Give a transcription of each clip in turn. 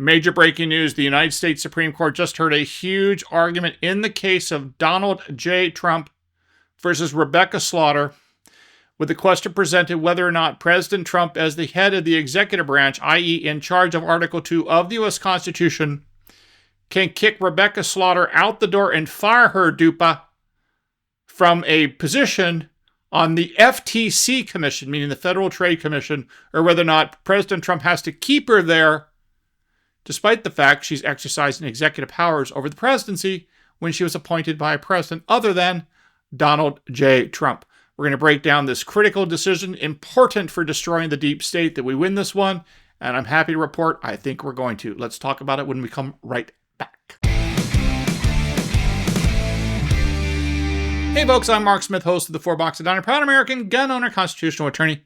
Major breaking news. The United States Supreme Court just heard a huge argument in the case of Donald J. Trump versus Rebecca Slaughter, with the question presented whether or not President Trump, as the head of the executive branch, i.e. in charge of Article 2 of the U.S. Constitution, can kick Rebecca Slaughter out the door and fire her, Duped, from a position on the FTC Commission, meaning the Federal Trade Commission, or whether or not President Trump has to keep her there, despite the fact she's exercising executive powers over the presidency when she was appointed by a president other than Donald J. Trump. We're going to break down this critical decision, important for destroying the deep state, that we win this one, and I'm happy to report I think we're going to. Let's talk about it when we come right back. Hey folks, I'm Mark Smith, host of the Four Box of Diner, proud American, gun owner, constitutional attorney,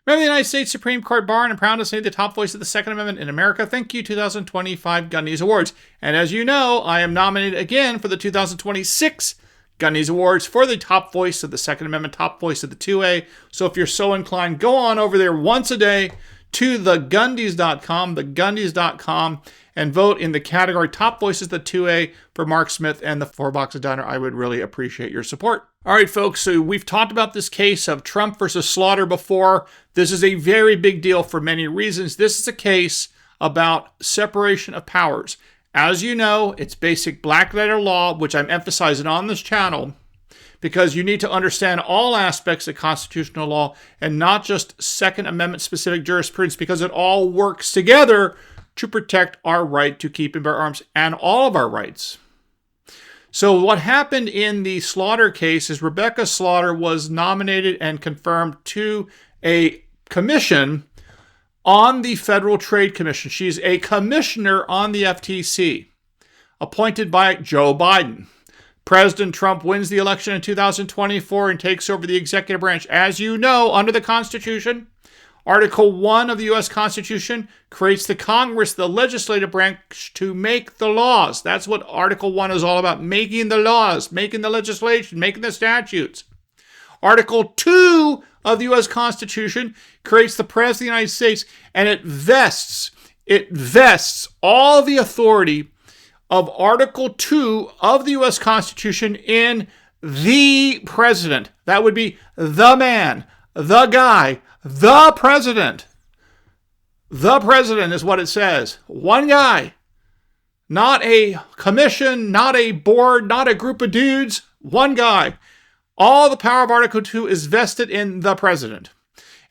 member of the United States Supreme Court Bar, and I'm proud to say the top voice of the Second Amendment in America. Thank you, 2025 Gundies Awards. And as you know, I am nominated again for the 2026 Gundies Awards for the top voice of the Second Amendment, top voice of the 2A. So if you're so inclined, go on over there once a day to thegundies.com, and vote in the category Top Voices of the 2A for Mark Smith and the Four Box of Diner. I would really appreciate your support. All right, folks, so we've talked about this case of Trump versus Slaughter before. This is a very big deal for many reasons. This is a case about separation of powers. As you know, it's basic black letter law, which I'm emphasizing on this channel, because you need to understand all aspects of constitutional law and not just Second Amendment specific jurisprudence, because it all works together to protect our right to keep and bear arms and all of our rights. So what happened in the Slaughter case is Rebecca Slaughter was nominated and confirmed to a commission on the Federal Trade Commission. She's a commissioner on the FTC, appointed by Joe Biden. President Trump wins the election in 2024 and takes over the executive branch. As you know, under the Constitution, Article 1 of the U.S. Constitution creates the Congress, the legislative branch, to make the laws. That's what Article 1 is all about, making the laws, making the legislation, making the statutes. Article 2 of the U.S. Constitution creates the President of the United States, and it vests all the authority of Article 2 of the U.S. Constitution in the President. That would be the man, the guy, the President. The President is what it says. One guy. Not a commission, not a board, not a group of dudes. One guy. All the power of Article 2 is vested in the President.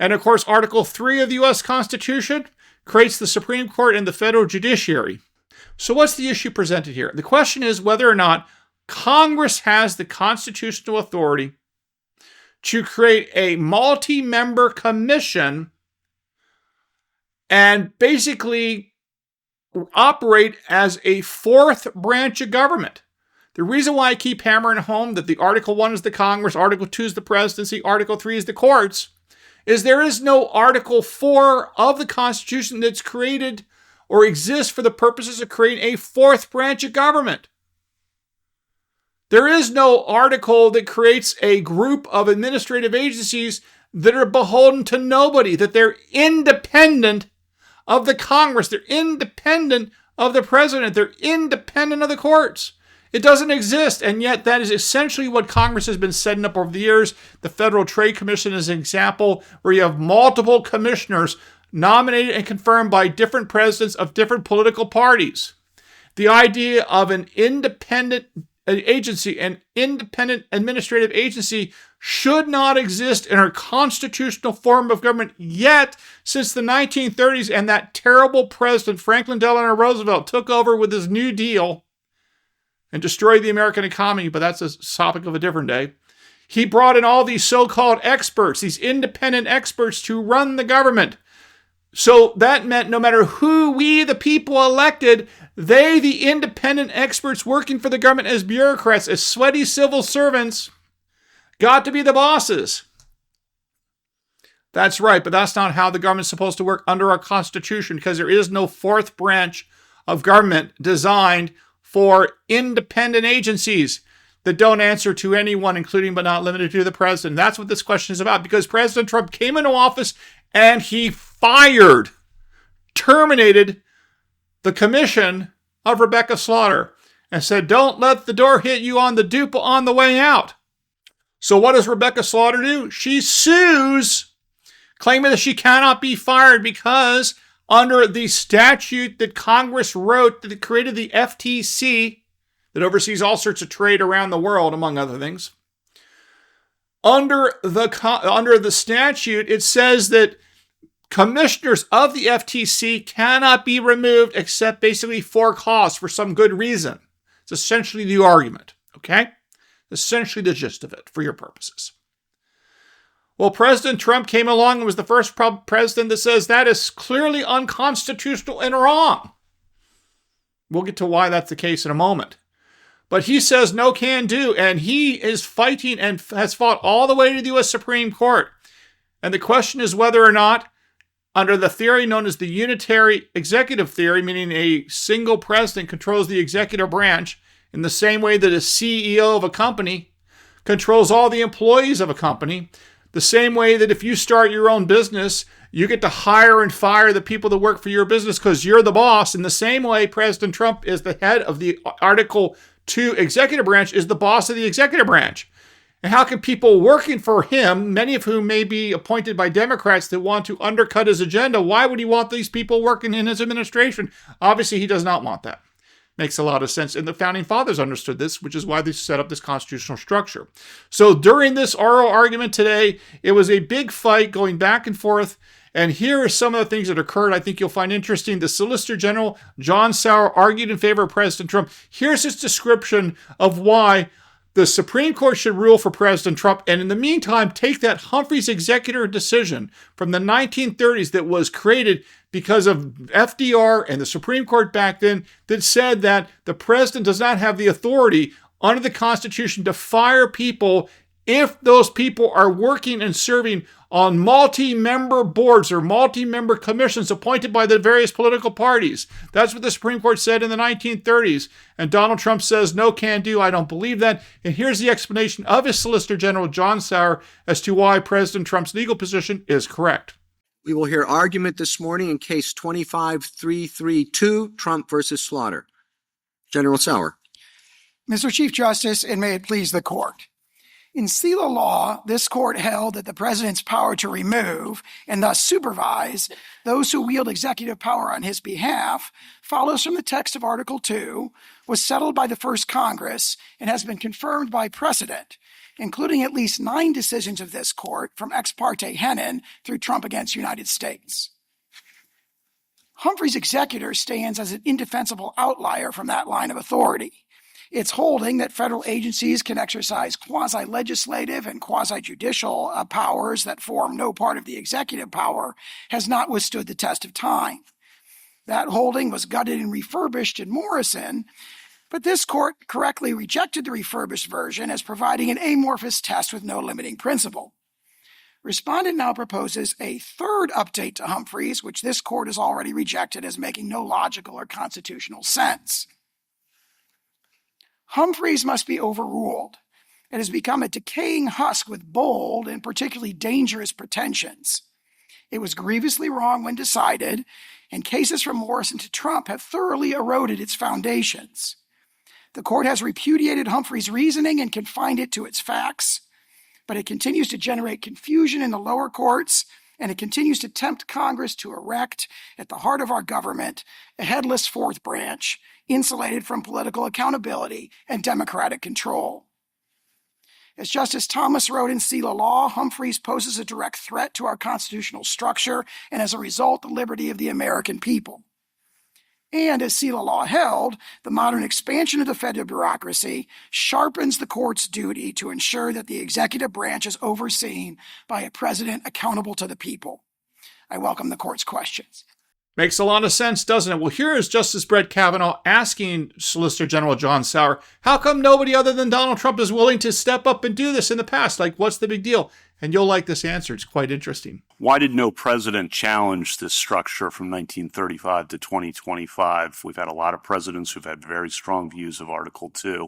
And of course, Article 3 of the U.S. Constitution creates the Supreme Court and the federal judiciary. So what's the issue presented here? The question is whether or not Congress has the constitutional authority to create a multi-member commission and basically operate as a fourth branch of government. The reason why I keep hammering home that the Article 1 is the Congress, Article 2 is the presidency, Article 3 is the courts, is there is no Article 4 of the Constitution that's created or exists for the purposes of creating a fourth branch of government. There is no article that creates a group of administrative agencies that are beholden to nobody, that they're independent of the Congress, they're independent of the president, they're independent of the courts. It doesn't exist, and yet that is essentially what Congress has been setting up over the years. The Federal Trade Commission is an example where you have multiple commissioners nominated and confirmed by different presidents of different political parties. The idea of an independent agency, an independent administrative agency, should not exist in our constitutional form of government yet, since the 1930s and that terrible president, Franklin Delano Roosevelt, took over with his New Deal and destroyed the American economy, but that's a topic of a different day. He brought in all these so-called experts, these independent experts, to run the government. So that meant no matter who we, the people, elected, they, the independent experts working for the government as bureaucrats, as sweaty civil servants, got to be the bosses. That's right, but that's not how the government's supposed to work under our Constitution, because there is no fourth branch of government designed for independent agencies that don't answer to anyone, including but not limited to the president. That's what this question is about, because President Trump came into office and he terminated the commission of Rebecca Slaughter and said, don't let the door hit you on the dupe on the way out. So what does Rebecca Slaughter do? She sues, claiming that she cannot be fired because under the statute that Congress wrote that created the FTC, that oversees all sorts of trade around the world, among other things, under the statute, it says that commissioners of the FTC cannot be removed except basically for cause, for some good reason. It's essentially the argument, okay? Essentially the gist of it, for your purposes. Well, President Trump came along and was the first president that says that is clearly unconstitutional and wrong. We'll get to why that's the case in a moment. But he says no can do, and he is fighting and has fought all the way to the U.S. Supreme Court. And the question is whether or not, under the theory known as the unitary executive theory, meaning a single president controls the executive branch in the same way that a CEO of a company controls all the employees of a company, the same way that if you start your own business, you get to hire and fire the people that work for your business because you're the boss. In the same way, President Trump is the head of the Article 2 executive branch, is the boss of the executive branch. And how can people working for him, many of whom may be appointed by Democrats that want to undercut his agenda, why would he want these people working in his administration? Obviously, he does not want that. Makes a lot of sense. And the founding fathers understood this, which is why they set up this constitutional structure. So during this oral argument today, it was a big fight going back and forth. And here are some of the things that occurred I think you'll find interesting. The Solicitor General, John Sauer, argued in favor of President Trump. Here's his description of why the Supreme Court should rule for President Trump, and in the meantime, take that Humphrey's executive decision from the 1930s that was created because of FDR and the Supreme Court back then that said that the president does not have the authority under the Constitution to fire people if those people are working and serving on multi-member boards or multi-member commissions appointed by the various political parties. That's what the Supreme Court said in the 1930s. And Donald Trump says, no can do. I don't believe that. And here's the explanation of his Solicitor General, John Sauer, as to why President Trump's legal position is correct. We will hear argument this morning in case 25-332, Trump versus Slaughter. General Sauer. Mr. Chief Justice, and may it please the court. In SELA law, this court held that the president's power to remove and thus supervise those who wield executive power on his behalf follows from the text of Article 2, was settled by the first Congress, and has been confirmed by precedent, including at least 9 decisions of this court from Ex parte Hennon through Trump against United States. Humphrey's executor stands as an indefensible outlier from that line of authority. It's holding that federal agencies can exercise quasi-legislative and quasi-judicial powers that form no part of the executive power has not withstood the test of time. That holding was gutted and refurbished in Morrison, but this court correctly rejected the refurbished version as providing an amorphous test with no limiting principle. Respondent now proposes a third update to Humphreys, which this court has already rejected as making no logical or constitutional sense. Humphreys must be overruled. It has become a decaying husk with bold and particularly dangerous pretensions. It was grievously wrong when decided, and cases from Morrison to Trump have thoroughly eroded its foundations. The court has repudiated Humphrey's reasoning and confined it to its facts, but it continues to generate confusion in the lower courts, and it continues to tempt Congress to erect, at the heart of our government, a headless fourth branch, insulated from political accountability and democratic control. As Justice Thomas wrote in SELA law, Humphreys poses a direct threat to our constitutional structure and, as a result, the liberty of the American people. And as SELA law held, the modern expansion of the federal bureaucracy sharpens the court's duty to ensure that the executive branch is overseen by a president accountable to the people. I welcome the court's questions. Makes a lot of sense, doesn't it? Well, here is Justice Brett Kavanaugh asking Solicitor General John Sauer, how come nobody other than Donald Trump is willing to step up and do this in the past? Like, what's the big deal? And you'll like this answer. It's quite interesting. Why did no president challenge this structure from 1935 to 2025? We've had a lot of presidents who've had very strong views of Article 2.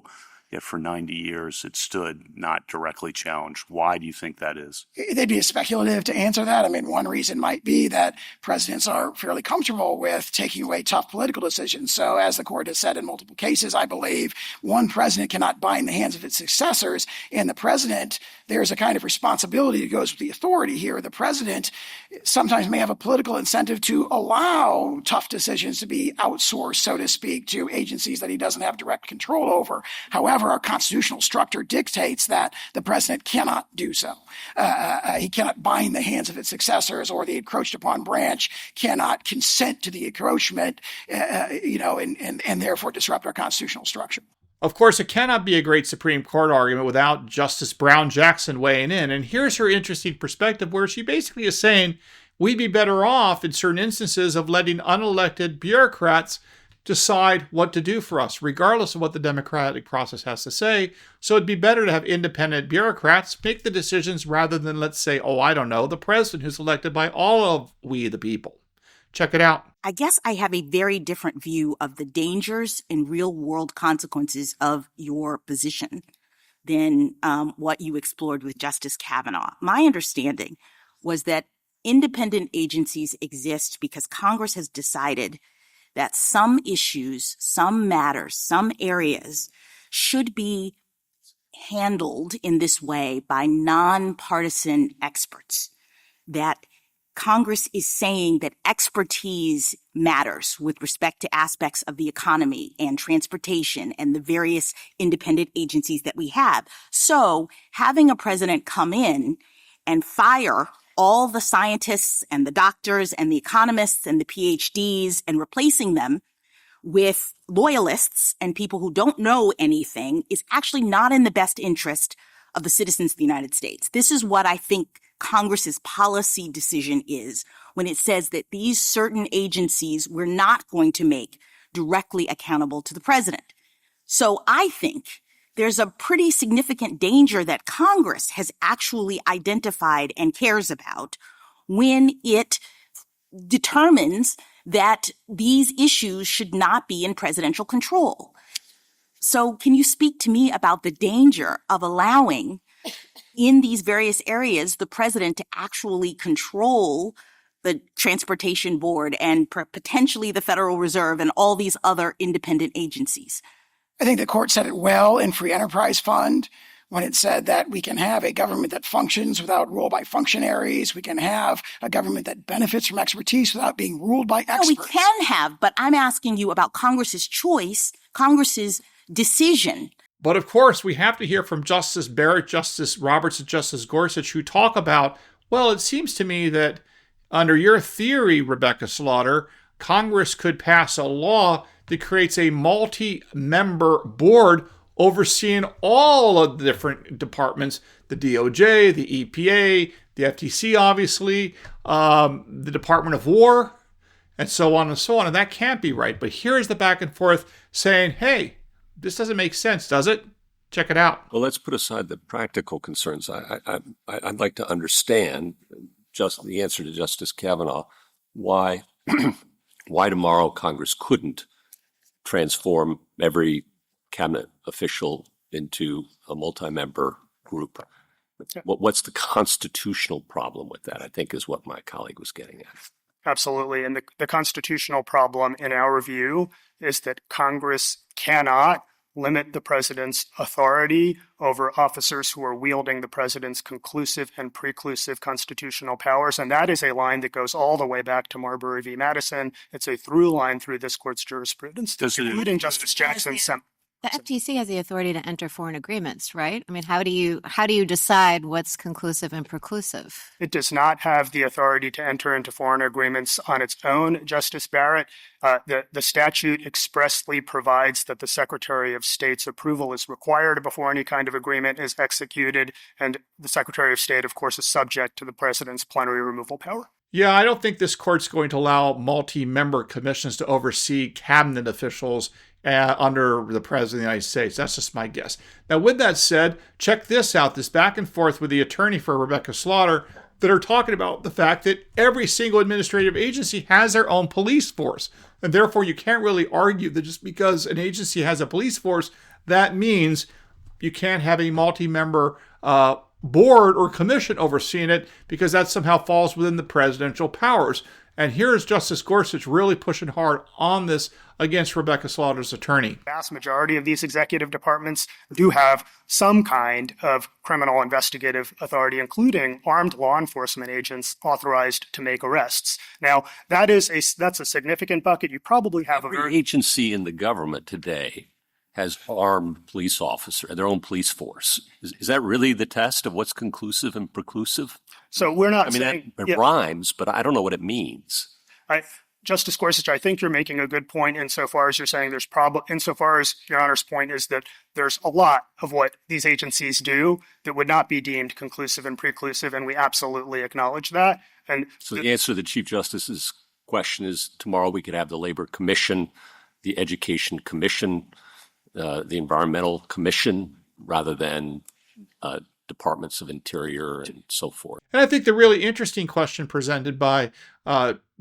yet for 90 years it stood not directly challenged. Why do you think that is? They'd be speculative to answer that. I mean, one reason might be that presidents are fairly comfortable with taking away tough political decisions. So as the court has said in multiple cases, I believe one president cannot bind the hands of its successors. And the president, there's a kind of responsibility that goes with the authority here. The president sometimes may have a political incentive to allow tough decisions to be outsourced, so to speak, to agencies that he doesn't have direct control over. However, our constitutional structure dictates that the president cannot do so. He cannot bind the hands of its successors, or the encroached upon branch cannot consent to the encroachment, and therefore disrupt our constitutional structure. Of course, it cannot be a great Supreme Court argument without Justice Brown Jackson weighing in. And here's her interesting perspective, where she basically is saying we'd be better off in certain instances of letting unelected bureaucrats decide what to do for us, regardless of what the democratic process has to say. So it'd be better to have independent bureaucrats make the decisions rather than, let's say, the president who's elected by all of we the people. Check it out. I guess I have a very different view of the dangers and real-world consequences of your position than what you explored with Justice Kavanaugh. My understanding was that independent agencies exist because Congress has decided that some issues, some matters, some areas should be handled in this way by nonpartisan experts. That Congress is saying that expertise matters with respect to aspects of the economy and transportation and the various independent agencies that we have. So having a president come in and fire all the scientists and the doctors and the economists and the PhDs and replacing them with loyalists and people who don't know anything is actually not in the best interest of the citizens of the United States. This is what I think Congress's policy decision is when it says that these certain agencies we're not going to make directly accountable to the president. So I think there's a pretty significant danger that Congress has actually identified and cares about when it determines that these issues should not be in presidential control. So can you speak to me about the danger of allowing in these various areas the president to actually control the Transportation Board and potentially the Federal Reserve and all these other independent agencies? I think the court said it well in Free Enterprise Fund when it said that we can have a government that functions without rule by functionaries. We can have a government that benefits from expertise without being ruled by experts. No, we can have, but I'm asking you about Congress's choice, Congress's decision. But of course, we have to hear from Justice Barrett, Justice Roberts, and Justice Gorsuch, who talk about, well, it seems to me that under your theory, Rebecca Slaughter, Congress could pass a law that creates a multi-member board overseeing all of the different departments, the DOJ, the EPA, the FTC, obviously, the Department of War, and so on and so on. And that can't be right. But here's the back and forth saying, hey, this doesn't make sense, does it? Check it out. Well, let's put aside the practical concerns. I'd like to understand just the answer to Justice Kavanaugh, why tomorrow Congress couldn't transform every cabinet official into a multi-member group. What's the constitutional problem with that, I think is what my colleague was getting at. Absolutely. And the constitutional problem, in our view, is that Congress cannot limit the president's authority over officers who are wielding the president's conclusive and preclusive constitutional powers. And that is a line that goes all the way back to Marbury v. Madison. It's a through line through this court's jurisprudence, including Justice Jackson's. The FTC has the authority to enter foreign agreements, right? I mean, how do you decide what's conclusive and preclusive? It does not have the authority to enter into foreign agreements on its own, Justice Barrett. The statute expressly provides that the Secretary of State's approval is required before any kind of agreement is executed, and the Secretary of State, of course, is subject to the president's plenary removal power. Yeah, I don't think this court's going to allow multi-member commissions to oversee cabinet officials under the President of the United States. That's just my guess. Now, with that said, check this out, this back and forth with the attorney for Rebecca Slaughter that are talking about the fact that every single administrative agency has their own police force. And therefore, you can't really argue that just because an agency has a police force, that means you can't have a multi-member board or commission overseeing it, because that somehow falls within the presidential powers. And here's Justice Gorsuch really pushing hard on this against Rebecca Slaughter's attorney. The vast majority of these executive departments do have some kind of criminal investigative authority, including armed law enforcement agents authorized to make arrests. Now, that's a significant bucket. You probably have Every agency in the government today has armed police officer, their own police force. Is that really the test of what's conclusive and preclusive? So we're not saying it rhymes, but I don't know what it means. Justice Gorsuch, I think you're making a good point insofar as you're saying insofar as Your Honor's point is that there's a lot of what these agencies do that would not be deemed conclusive and preclusive, and we absolutely acknowledge that. And so the answer to the Chief Justice's question is tomorrow we could have the Labor Commission, the Education Commission, the Environmental Commission, rather than Departments of Interior and so forth. And I think the really interesting question presented by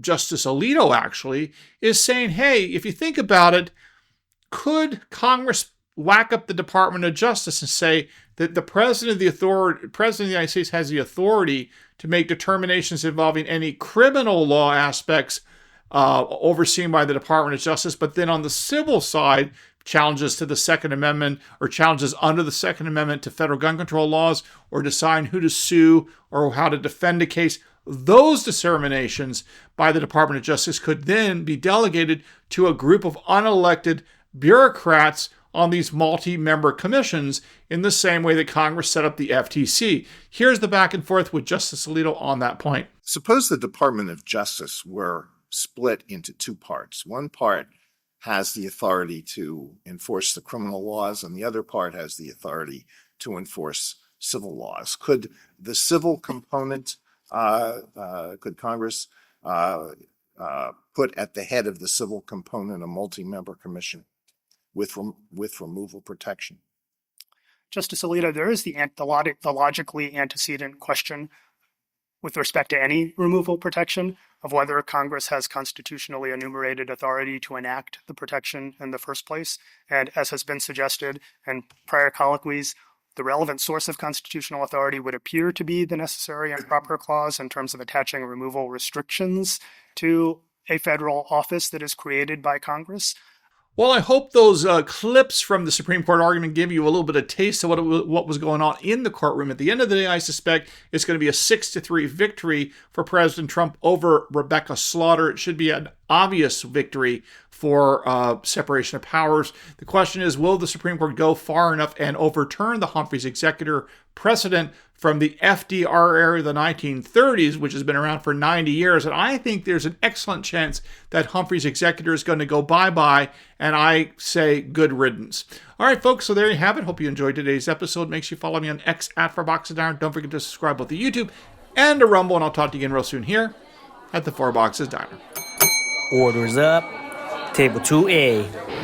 Justice Alito actually is saying, hey, if you think about it, could Congress whack up the Department of Justice and say that the President of the United States has the authority to make determinations involving any criminal law aspects overseen by the Department of Justice, but then on the civil side, challenges to the Second Amendment or challenges under the Second Amendment to federal gun control laws, or decide who to sue or how to defend a case, those determinations by the Department of Justice could then be delegated to a group of unelected bureaucrats on these multi-member commissions in the same way that Congress set up the FTC. Here's the back and forth with Justice Alito on that point. Suppose the Department of Justice were split into two parts. One part has the authority to enforce the criminal laws, and the other part has the authority to enforce civil laws. Could the civil component, could Congress put at the head of the civil component a multi-member commission with removal protection? Justice Alito, there is the logically antecedent question with respect to any removal protection of whether Congress has constitutionally enumerated authority to enact the protection in the first place. And as has been suggested in prior colloquies, the relevant source of constitutional authority would appear to be the necessary and proper clause in terms of attaching removal restrictions to a federal office that is created by Congress. Well, I hope those clips from the Supreme Court argument give you a little bit of taste of what was going on in the courtroom. At the end of the day, I suspect it's going to be a 6-3 victory for President Trump over Rebecca Slaughter. It should be an obvious victory for separation of powers. The question is, will the Supreme Court go far enough and overturn the Humphreys executor precedent from the FDR era of the 1930s, which has been around for 90 years? And I think there's an excellent chance that Humphreys executor is going to go bye-bye, and I say good riddance. All right, folks, so there you have it. Hope you enjoyed today's episode. Make sure you follow me on X @4boxesdiner. Don't forget to subscribe both to YouTube and to Rumble, and I'll talk to you again real soon here at the 4 Boxes Diner. Orders up. Table 2A.